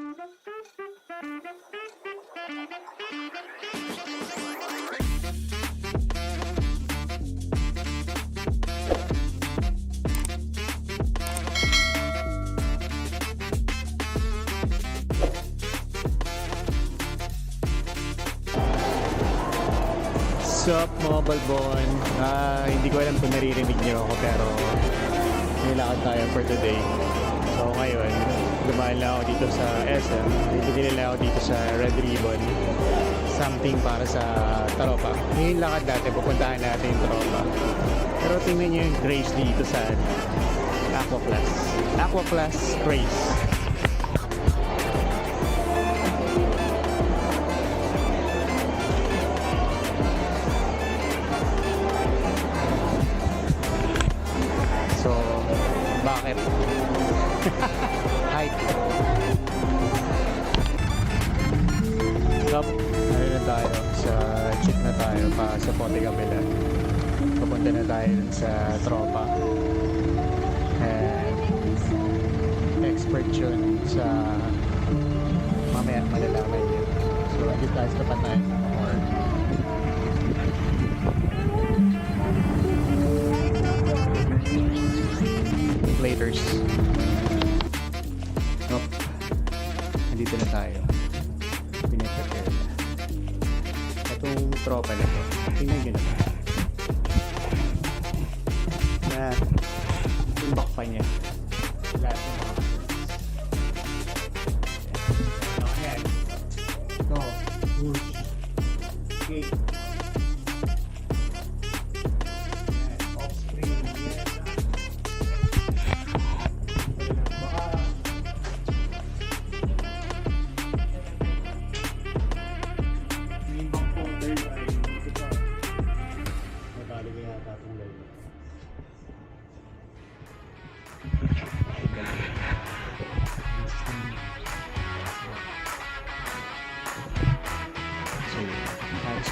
What's up mga balbon? Hindi ko alam kung naririnig niyo ako pero nilakad tayo for today. So ngayon, dumaan lang ako dito sa SM. Bibili lang ako dito sa Red Ribbon. Something para sa tropa. Ngayon lakad natin, pupuntahan natin yung tropa. Pero tingnan niyo yung Grace dito sa Aquaflask. Aquaflask Grace. Bakit? Hype. Stop. Ano na tayo? Check na tayo pa sa Ponte Capella. Papunta na tayo sa tropa. And expert yun sa mamaya malalaman yun. So, dito tayo sa tapat tayo. Laters. Nope. Nandito na tayo. Pinaprepare na. Itong tropa na to. Tingnan nyo naman. Na timbak pa niya. Lahat ng mga ayan. Ito. Okay.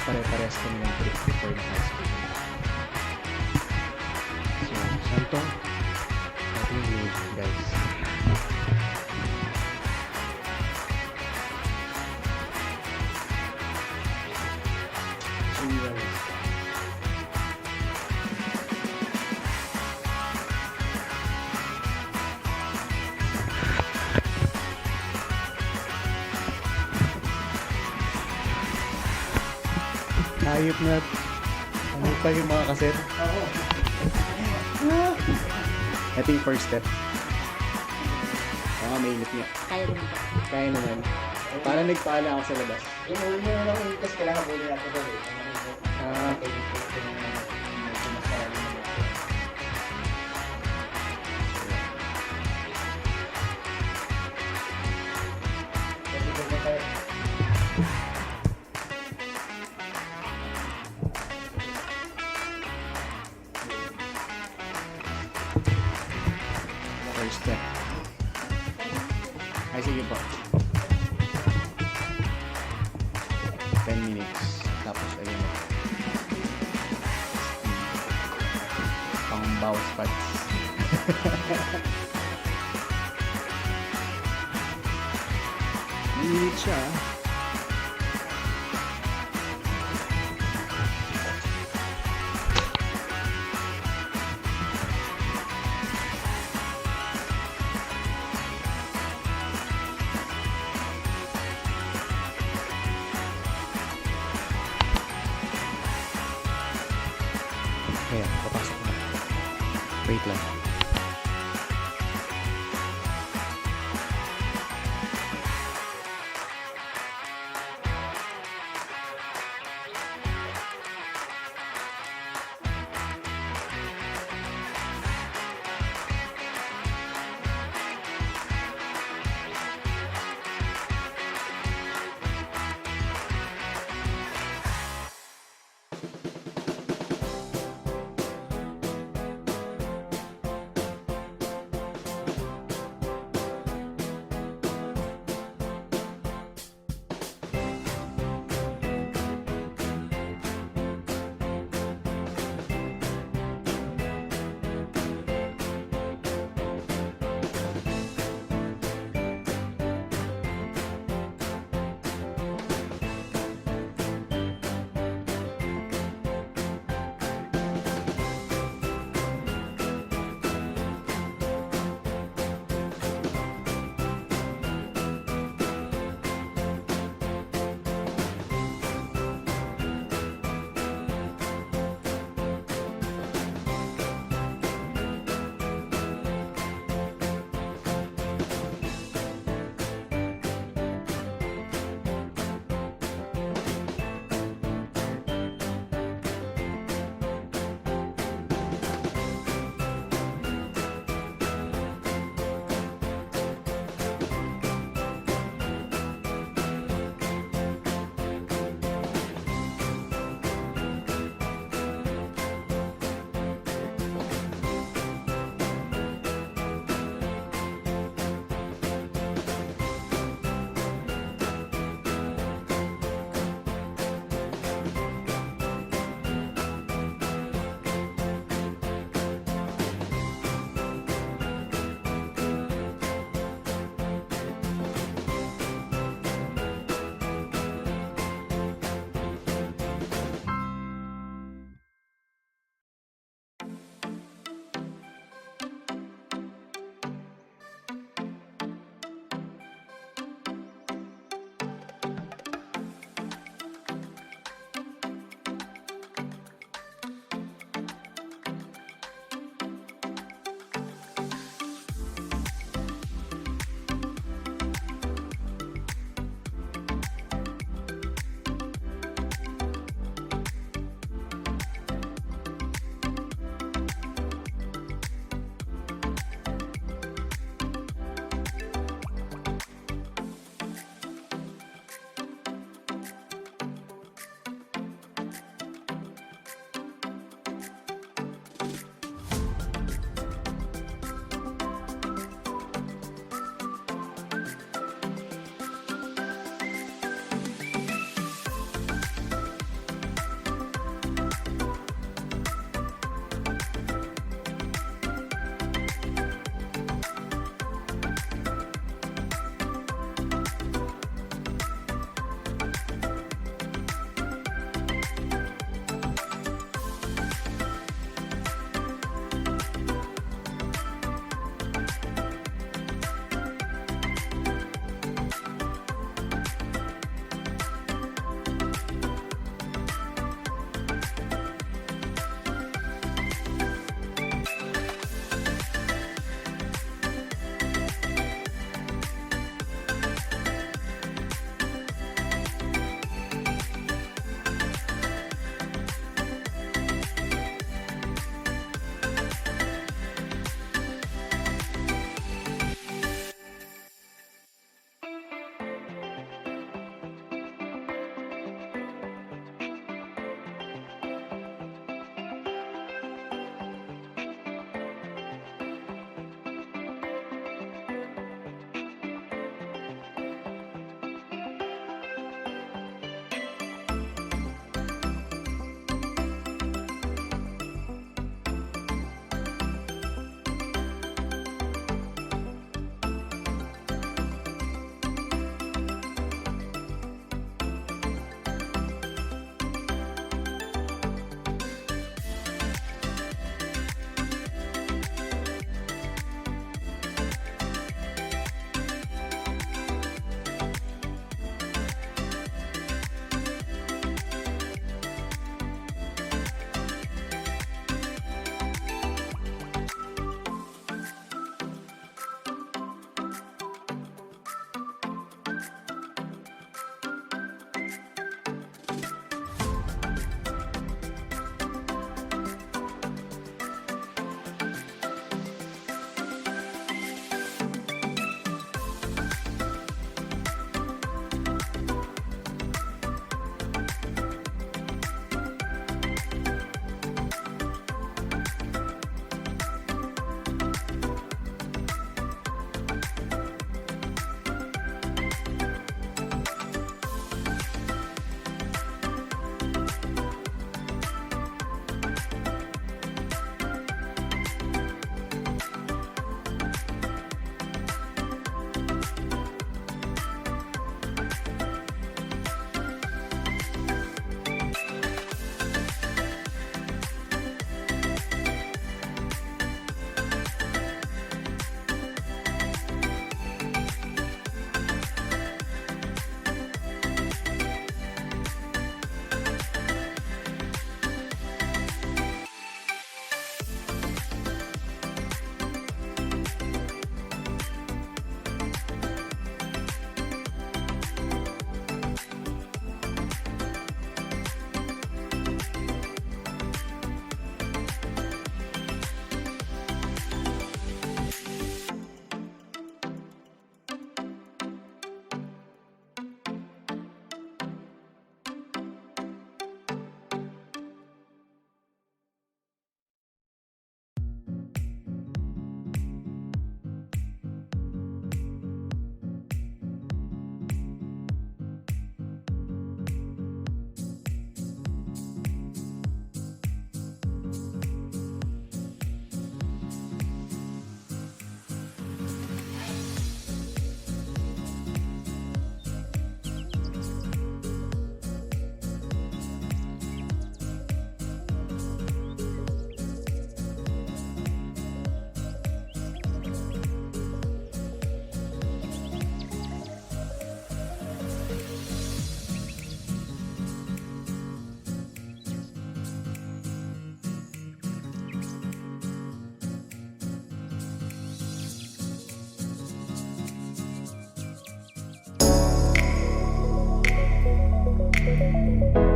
Pare-pares kami ng trip before na high school. So, saan to? Ito yung view, guys. Hayop na. Ano pa yung mga kaset? Oo. Ito yung first step. Baka mainit niya. Kaya naman. Kaya naman. Parang nagpaala ako sa labas. Yung huli mo lang yung kasi kailangan huli natin ko rin. First step. Ay, sige po. 10 minutes. Tapos, ayun. Pang bawas pads. Minute siya. Ayan, papasok na. Wait lang. Bye!